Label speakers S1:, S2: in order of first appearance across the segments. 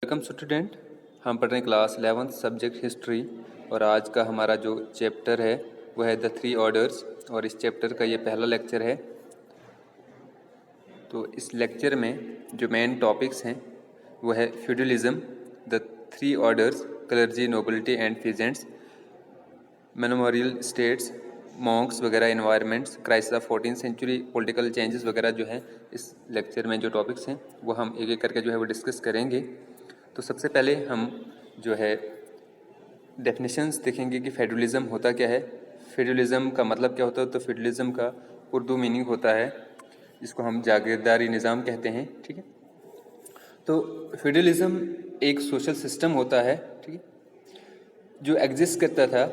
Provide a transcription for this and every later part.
S1: Welcome student. हम पढ़ रहे हैं क्लास 11 सब्जेक्ट हिस्ट्री और आज का हमारा जो चैप्टर है वह है द थ्री ऑर्डर्स और इस चैप्टर का ये पहला लेक्चर है। तो इस लेक्चर में जो मेन टॉपिक्स हैं वो है feudalism, the three orders, clergy, nobility and peasants, memorial states, monks वगैरह, environments, crisis of 14th century, political changes वगैरह जो हैं इस लेक्चर में जो टॉपिक्स हैं वो हम एक एक करके जो है वो डिस्कस करेंगे। तो सबसे पहले हम जो है डेफिनेशंस देखेंगे कि फेडरलिज्म होता क्या है, फेडरलिज्म का मतलब क्या होता है। तो फेडरलिज्म का उर्दू मीनिंग होता है जिसको हम जागीरदारी निज़ाम कहते हैं, ठीक है। तो फेडरलिज्म एक सोशल सिस्टम होता है, ठीक है, जो एग्जिस्ट करता था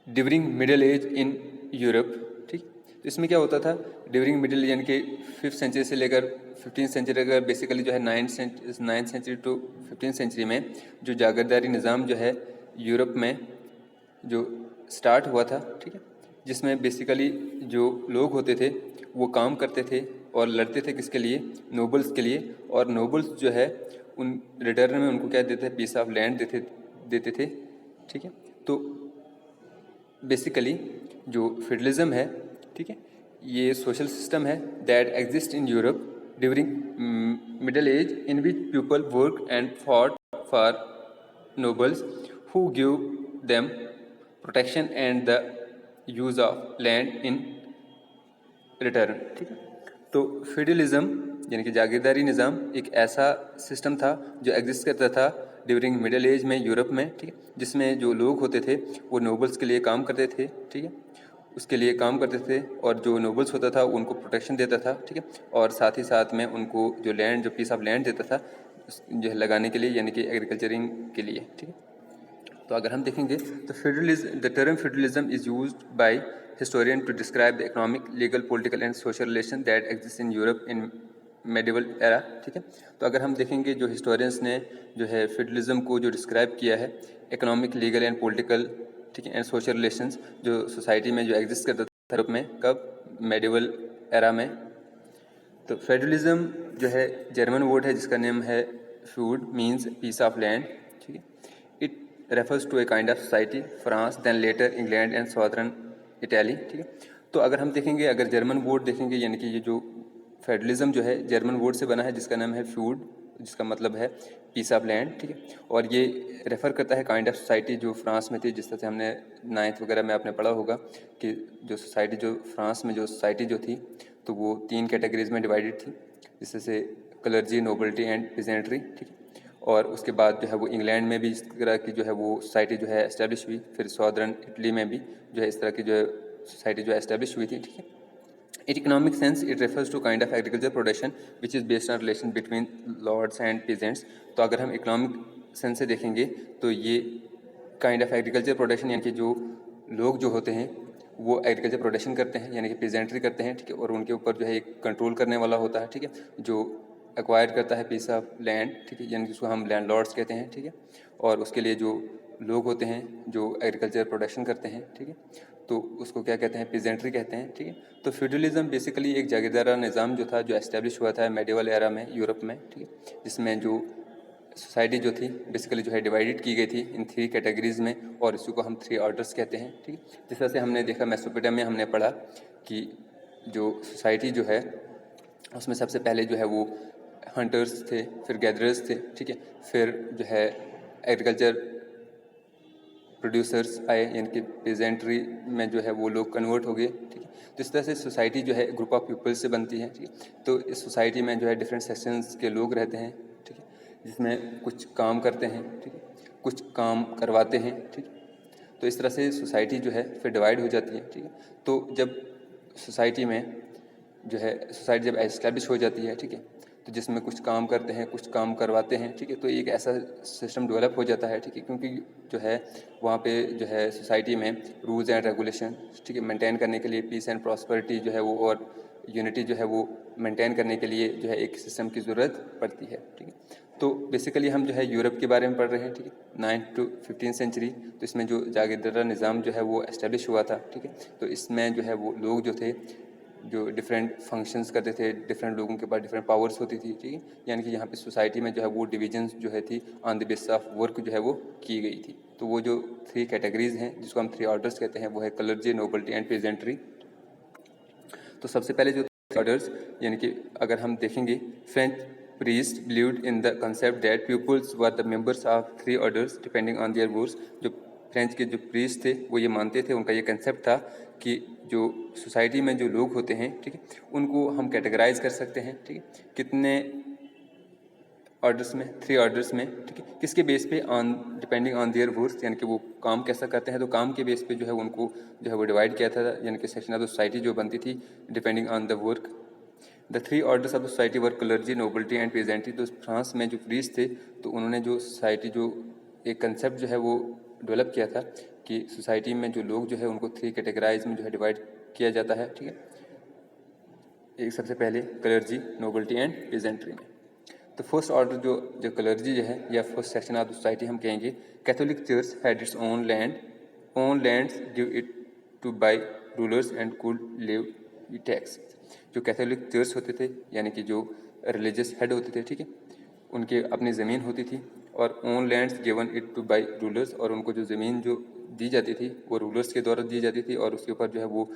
S1: during middle age in Europe, ठीक। तो इसमें क्या होता था ड्यूरिंग मिडिल यानी कि 5th सेंचुरी से लेकर 15th सेंचुरी तक, बेसिकली जो है 9th century to 15th century में जो जागीरदारी निज़ाम जो है यूरोप में जो स्टार्ट हुआ था, ठीक है, जिसमें बेसिकली जो लोग होते थे वो काम करते थे और लड़ते थे किसके लिए, नोबल्स के लिए। और नोबल्स जो है उन रिटर्न में उनको क्या देते थे, पीस ऑफ लैंड देते थे, ठीक है। तो बेसिकली जो फेडरलिज्म है, ठीक है, ये सोशल सिस्टम है that exist in Europe during middle age in which people work and fought for nobles who give them protection and the use of land in return, ठीक है। तो फेडरलिज्म यानी कि जागीरदारी निज़ाम एक ऐसा सिस्टम था जो एग्जिस्ट करता था ड्यूरिंग मिडिल एज में यूरोप में, ठीक है, जिसमें जो लोग होते थे वो नोबल्स के लिए काम करते थे, ठीक है, उसके लिए काम करते थे और जो नोबल्स होता था उनको प्रोटेक्शन देता था, ठीक है, और साथ ही साथ में उनको जो लैंड, जो पीस ऑफ लैंड देता था जो है लगाने के लिए यानी कि एग्रीकल्चरिंग के लिए, ठीक है। तो अगर हम देखेंगे तो federalism, the term federalism is used by historian to describe the economic, legal, political and social relation that exist in Europe in medieval era, ठीक है। तो अगर हम देखेंगे जो हिस्टोरियंस ने जो है फेडरलिज्म को जो डिस्क्राइब किया है, इकोनॉमिक, लीगल एंड पॉलिटिकल, ठीक है, एंड सोशल रिलेशंस जो सोसाइटी में जो एग्जिस्ट करता था यूरोप में, कब, मेडिवल एरा में। तो फेडरलिज्म जो है जर्मन वर्ड है जिसका नेम है feud, means piece of land, ठीक है। It refers to a kind of society, France, then later England and southern Italy, ठीक है। तो अगर हम देखेंगे, अगर जर्मन वर्ड देखेंगे यानी कि ये जो फेडरलिज्म जो है जर्मन वर्ड से बना है जिसका नाम है फ्यूड, जिसका मतलब है पीस ऑफ लैंड, ठीक है। और ये रेफ़र करता है काइंड ऑफ सोसाइटी जो फ्रांस में थी, जिस तरह से हमने 9th वगैरह में आपने पढ़ा होगा कि जो सोसाइटी, जो फ्रांस में जो सोसाइटी जो थी तो वो 3 कैटेगरीज में डिवाइडेड थी, जिससे से क्लर्जी, नोबिलिटी एंड पीजेंट्री, ठीक है। और उसके बाद जो है वो इंग्लैंड में भी इस तरह की जो है वो सोसाइटी जो है एस्टेब्लिश हुई, फिर सॉदर्न इटली में भी जो है इस तरह की जो है सोसाइटी जो है एस्टेब्लिश हुई थी, ठीक है। In economic sense, it refers to kind of agricultural production which is based on relation between lords and peasants. तो अगर हम इकोनॉमिक सेंस से देखेंगे तो ये काइंड ऑफ एग्रीकल्चर प्रोडक्शन यानी कि जो लोग जो होते हैं वो एग्रीकल्चर प्रोडक्शन करते हैं यानी कि पीजेंट्री करते हैं, ठीक है, और उनके ऊपर जो है एक कंट्रोल करने वाला होता है, ठीक है, जो एक्वायर करता है पीस ऑफ लैंड, ठीक है, यानी कि उसको हम लैंड लॉर्ड्स कहते हैं, ठीक है। और उसके लिए जो लोग होते हैं जो एग्रीकल्चर प्रोडक्शन करते हैं, ठीक है, तो उसको क्या कहते हैं, पीजेंट्री कहते हैं, ठीक है। तो फ्यूडलिज्म बेसिकली एक जागीरदारा निज़ाम जो था जो एस्टेब्लिश हुआ था मेडिवल एरा में यूरोप में, ठीक है, जिसमें जो सोसाइटी जो थी बेसिकली जो है डिवाइडेड की गई थी इन 3 कैटेगरीज में और इसी को हम 3 ऑर्डर्स कहते हैं, ठीक है। जिस तरह से हमने देखा मेसोपोटामिया में हमने पढ़ा कि जो सोसाइटी जो है उसमें सबसे पहले जो है वो हंटर्स थे, फिर गैदरर्स थे, ठीक है, फिर जो है एग्रीकल्चर प्रोड्यूसर्स आए यानी कि पेजेंट्री में जो है वो लोग कन्वर्ट हो गए, ठीक है। तो इस तरह से सोसाइटी जो है ग्रुप ऑफ पीपल से बनती है, ठीक है। तो इस सोसाइटी में जो है डिफरेंट सेक्शंस के लोग रहते हैं, ठीक है, जिसमें कुछ काम करते हैं, ठीक है, कुछ काम करवाते हैं, ठीक है। तो इस तरह से सोसाइटी जो है फिर डिवाइड हो जाती है, ठीक है। तो जब सोसाइटी में जो है सोसाइटी जब एस्टैब्लिश हो जाती है, ठीक है, तो जिसमें कुछ काम करते हैं, कुछ काम करवाते हैं, ठीक है, तो एक ऐसा सिस्टम डेवलप हो जाता है, ठीक है, क्योंकि जो है वहाँ पे जो है सोसाइटी में रूल्स एंड रेगुलेशन, ठीक है, मेंटेन करने के लिए पीस एंड प्रॉस्पेरिटी जो है वो और यूनिटी जो है वो मेंटेन करने के लिए जो है एक सिस्टम की ज़रूरत पड़ती है, ठीक है। तो बेसिकली हम जो है यूरोप के बारे में पढ़ रहे हैं, ठीक है, 9th to 15th सेंचुरी। तो इसमें जो जागीरदारा निज़ाम जो है वो एस्टेब्लिश हुआ था, ठीक है। तो इसमें जो है वो लोग जो थे जो डिफरेंट फंक्शंस करते थे, डिफरेंट लोगों के पास डिफरेंट पावर्स होती थी, ठीक है। यानी कि यहाँ पे सोसाइटी में जो है वो डिविजन्स जो है थी on the basis of work जो है वो की गई थी। तो वो जो 3 कैटेगरीज हैं जिसको हम 3 ऑर्डर्स कहते हैं वो है क्लर्जी, नोबल्टी एंड पेजेंट्री। तो सबसे पहले जो ऑर्डर्स यानी कि अगर हम देखेंगे, French priest believed in the concept that peoples were the members of 3 orders depending on their votes. जो फ्रेंच के जो प्रीस्ट थे वो ये मानते थे, उनका ये कंसेप्ट था कि जो सोसाइटी में जो लोग होते हैं, ठीक है, उनको हम कैटेगराइज कर सकते हैं, ठीक है, कितने ऑर्डर्स में, 3 ऑर्डर्स में, ठीक है, किसके बेस पे, on depending on there works, यानी कि वो काम कैसा करते हैं, तो काम के बेस पे जो है उनको जो है वो डिवाइड किया था, यानी कि सेक्शन ऑफ द सोसाइटी जो बनती थी depending on the work. The 3 orders of the society were clergy, nobility and peasantry. तो फ्रांस में जो प्रीस्ट थे तो उन्होंने जो सोसाइटी जो एक कंसेप्ट जो है वो डेवलप किया था कि सोसाइटी में जो लोग जो है उनको 3 कैटेगराइज में जो है डिवाइड किया जाता है, ठीक है। एक सबसे पहले क्लर्जी, नोबल्टी एंड पेजेंट्री में। तो फर्स्ट ऑर्डर जो क्लर्जी जो है या फर्स्ट सेक्शन ऑफ सोसाइटी हम कहेंगे, Catholic church had its own lands give it to by rulers and could live tax. जो कैथोलिक चर्च होते थे यानी कि जो रिलीजियस हेड होते थे, ठीक है, उनके अपनी ज़मीन होती थी और own lands given it to by rulers, और उनको जो ज़मीन जो दी जाती थी वो रूलर्स के द्वारा दी जाती थी और उसके ऊपर जो है वो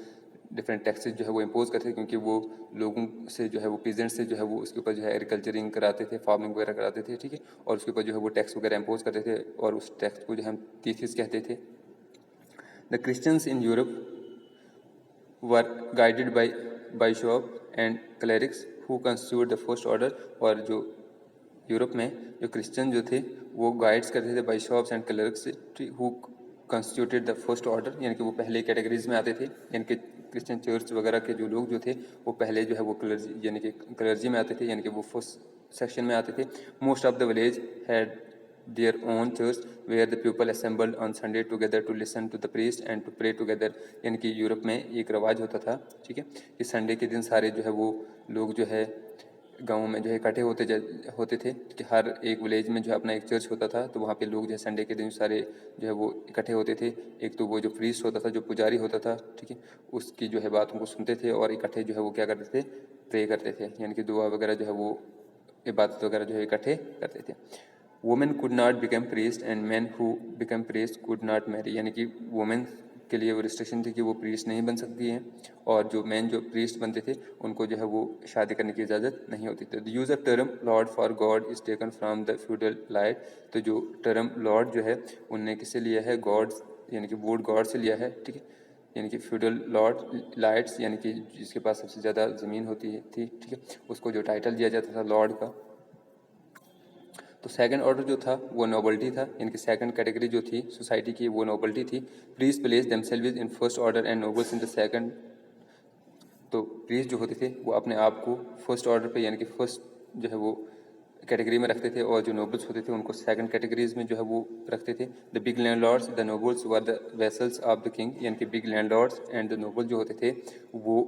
S1: डिफरेंट टैक्सेस जो है वो इम्पोज करते थे, क्योंकि वो लोगों से जो है वो पीजेंट से जो है वो उसके ऊपर जो है एग्रीकल्चरिंग कराते थे, फार्मिंग वगैरह कराते थे, ठीक है, और उसके ऊपर जो है वो टैक्स वगैरह इम्पोज करते थे और उस टैक्स को जो हम थीसिस कहते थे। The Christians in Europe were guided by bishop and clerics who constitute the first order. और जो यूरोप में जो क्रिश्चियन जो थे वो गाइड्स करते थे bishops and clerics who constituted the first order, यानी कि वो पहले कैटेगरीज में आते थे, यानी कि क्रिश्चियन चर्च वगैरह के जो लोग जो थे वो पहले जो है वो क्लर्जी यानी कि क्लर्जी में आते थे, यानी कि वो फर्स्ट सेक्शन में आते थे। Most of the village had their own church where the people assembled on Sunday together to listen to the priest and to pray together। यानी कि यूरोप में एक रवाज होता था, ठीक है, कि संडे के दिन सारे जो है वो लोग जो है गाँव में जो है इकट्ठे होते थे कि हर एक विलेज में जो है अपना एक चर्च होता था, तो वहाँ पे लोग जो है संडे के दिन सारे जो है वो इकट्ठे होते थे। एक तो वो जो प्रीस्ट होता था, जो पुजारी होता था, ठीक है, उसकी जो है बातों को सुनते थे और इकट्ठे जो है वो क्या करते थे, प्रे करते थे, यानी कि दुआ वगैरह जो है वो इबादत वगैरह जो है इकट्ठे करते थे। Women could not become priest and man who become priest could not marry, यानी कि वुमेन के लिए वो रिस्ट्रिक्शन थी कि वो प्रीस्ट नहीं बन सकती हैं, और जो मैन जो प्रीस्ट बनते थे उनको जो है वो शादी करने की इजाज़त नहीं होती थी। The use of term Lord for God is taken from the feudal light. तो जो टर्म लॉर्ड जो है उनने किससे लिया है, गॉड यानी कि वुड गॉड से लिया है, ठीक है, यानी कि फ्यूडल लॉर्ड लाइट्स यानी कि जिसके पास सबसे ज़्यादा ज़मीन होती थी, ठीक है, उसको जो टाइटल दिया जाता था लॉर्ड का। तो सेकंड ऑर्डर जो था वो नोबल्टी था, यानी कि सेकंड कैटेगरी जो थी सोसाइटी की वो नोबल्टी थी। Priest place themselves in first order and nobles in the second. तो प्रीस्ट जो होते थे वो अपने आप को फर्स्ट ऑर्डर पे यानी कि फर्स्ट जो है वो कैटेगरी में रखते थे, और जो नोबल्स होते थे उनको सेकंड कैटेगरीज में जो है वो रखते थे। The big landlords the nobles were the vessels of the king, यानी कि big landlords and the noble जो होते थे वो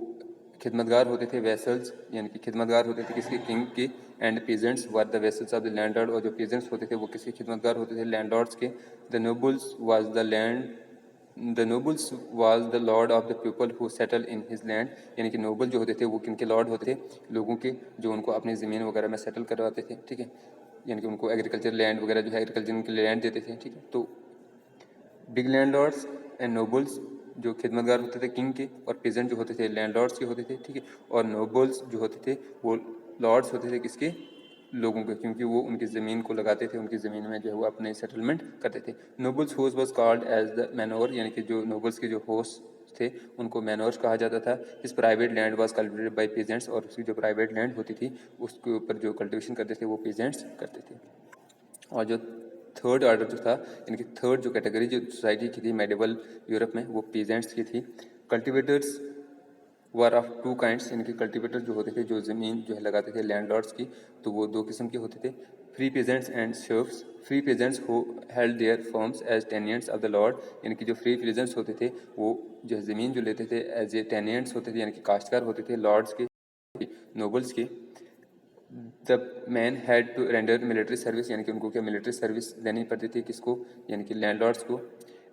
S1: खिदमतगार होते थे, वेसल्स यानी कि खिदमतगार होते थे किसके, किंग की। And peasants were the vessels of the landlord, और जो पीजेंट्स होते थे वो किसके खिदमतगार होते थे, लैंडलॉर्ड्स के। The nobles was the nobles was the Lord of the people who settle in his land, यानी कि नोबल जो होते थे वो किनके लॉर्ड होते थे, लोगों के, जो उनको अपनी ज़मीन वगैरह में सेटल करवाते थे, ठीक है, यानी कि उनको एग्रीकल्चर लैंड वगैरह जो है एग्रीकल्चर के लैंड देते थे, ठीक है। तो बिग लैंडलॉर्ड्स एंड नोबल्स जो खिदमतगार होते थे किंग के, और पीजेंट जो होते थे लैंडलॉर्ड्स के होते थे, ठीक है, और नोबल्स जो होते थे वो लॉर्ड्स होते थे किसके, लोगों के, क्योंकि वो उनकी ज़मीन को लगाते थे, उनकी ज़मीन में जो है वो अपने सेटलमेंट करते थे। Nobles host was called as the manor, यानी कि जो नोबल्स के जो होस्ट थे उनको मैनोर्स कहा जाता था। इस private land was cultivated by peasants, और उसकी जो प्राइवेट लैंड होती थी उसके ऊपर जो कल्टिवेशन करते थे वो पीजेंट्स करते थे। और जो थर्ड ऑर्डर जो था यानी कि थर्ड जो कैटेगरी जो सोसाइटी की थी मेडिवल यूरोप में वो पीजेंट्स की थी। Cultivators were of two kinds, यानी कि कल्टिवेटर जो होते थे जो ज़मीन जो है लगाते थे लैंडलॉर्ड्स की, तो वो 2 किस्म के होते थे, free peasants and serfs. Free peasants who held their farms as tenants of the lord, यानी कि जो फ्री पेजेंट्स होते थे वो जो ज़मीन जो लेते थे एज ए टेनियंट्स होते थे, यानी कि काश्तकार होते थे लॉर्ड्स के, नोबल्स के। The man had to render military service, यानी कि उनको क्या मिलिट्री सर्विस देनी पड़ती थी, किसको, यानी कि लैंडलॉर्ड्स को।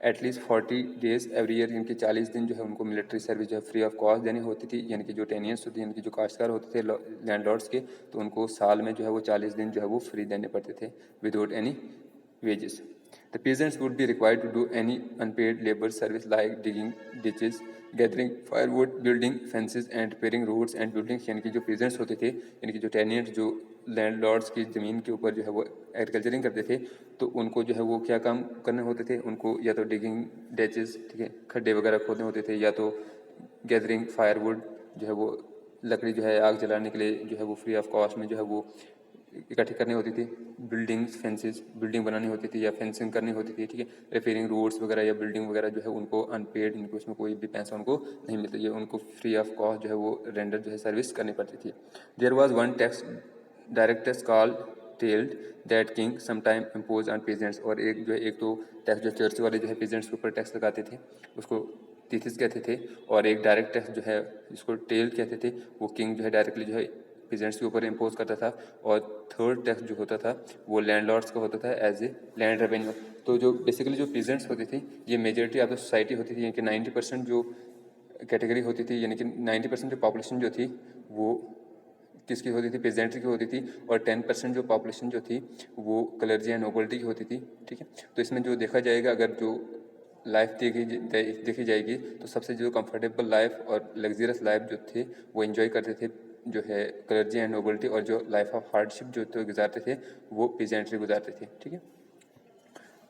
S1: एटलीस्ट 40 डेज एवरी ईयर, यानी कि 40 दिन जो है उनको मिलिट्री सर्विस जो है फ्री ऑफ कॉस्ट देनी होती थी, यानी कि जो टेनियर्स होती यानी कि जो काश्तकार होते थे लैंडलॉर्ड्स के, तो उनको साल में जो है वो 40 दिन जो है वो फ्री देने पड़ते थे without any wages. The peasants would be required to do any unpaid labor service like digging ditches, gathering firewood, building fences and repairing roads and buildings. यानी कि जो peasants होते थे, यानी कि जो tenants जो लैंडलॉर्ड्स की ज़मीन के ऊपर जो है वो एग्रीकल्चरिंग करते थे, तो उनको जो है वो क्या काम करने होते थे, उनको या तो डिगिंग डैचेस, ठीक है, खड्डे वगैरह खोदने होते थे, या तो गैदरिंग फायरवुड जो है वो लकड़ी जो है आग जलाने के लिए जो है वो फ्री ऑफ कॉस्ट में जो है वो इकट्ठी करनी होती थी, बिल्डिंग्स फेंसेस बिल्डिंग बनानी होती थी या फेंसिंग करनी होती थी, ठीक है, रिपेयरिंग रोड्स वगैरह या बिल्डिंग वगैरह जो है उनको अनपेड, इनको उसमें कोई भी पैसा उनको नहीं मिलता, ये उनको फ्री ऑफ कॉस्ट जो है वो रेंडर जो है सर्विस करनी पड़ती थी. There was one tax direct tax called tailed that king sometime impose on peasants, और एक जो है एक तो टैक्स जो चर्च वाले जो है पेजेंट्स के ऊपर टैक्स लगाते थे उसको तीथिस कहते थे, और एक डायरेक्ट टैक्स जो है जिसको टेल कहते थे वो किंग जो है डायरेक्टली जो है पेजेंट्स के ऊपर इम्पोज करता था, और थर्ड टैक्स जो होता था वो लैंडलॉर्ड्स का होता था एज ए लैंड रेवेन्यू. तो जो बेसिकली जो पेजेंट्स होते थे ये मेजॉरिटी ऑफ द सोसाइटी होती थी, यानी कि 90% जो कैटेगरी होती थी, यानी कि 90% जो पॉपुलेशन जो थी वो किसकी होती थी, पेजेंट्री की होती थी, और 10% जो पॉपुलेशन जो थी वो क्लर्जी एंड नोबल्टी की होती थी, ठीक है. तो इसमें जो देखा जाएगा अगर जो लाइफ देखी जाएगी तो सबसे जो कंफर्टेबल लाइफ और लग्जरियस लाइफ जो थे वो एंजॉय करते थे जो है क्लर्जी एंड नोबल्टी, और जो लाइफ ऑफ हार्डशिप जो थे गुजारते थे वो पेजेंट्री गुजारते थे, ठीक है.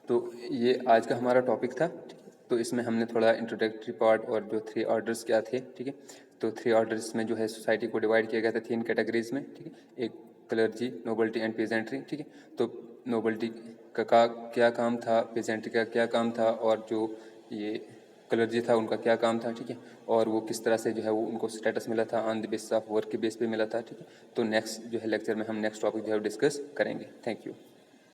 S1: तो ये आज का हमारा टॉपिक था, ठीक है. तो इसमें हमने थोड़ा इंट्रोडक्टरी पार्ट और जो 3 ऑर्डर्स क्या थे, ठीक है. तो 3 ऑर्डर्स में जो है सोसाइटी को डिवाइड किया गया था 3 कैटेगरीज में, ठीक है. एक क्लर्जी, नोबल्टी एंड पेजेंट्री, ठीक है. तो नोबल्टी का क्या काम था, पेजेंट्री का क्या काम था, और जो ये क्लर्जी था उनका क्या काम था, ठीक है. और वो किस तरह से जो है वो उनको स्टेटस मिला था on the basis of work के बेस पे मिला था, ठीक है. तो नेक्स्ट जो है लेक्चर में हम नेक्स्ट टॉपिक जो है डिस्कस करेंगे. Thank you.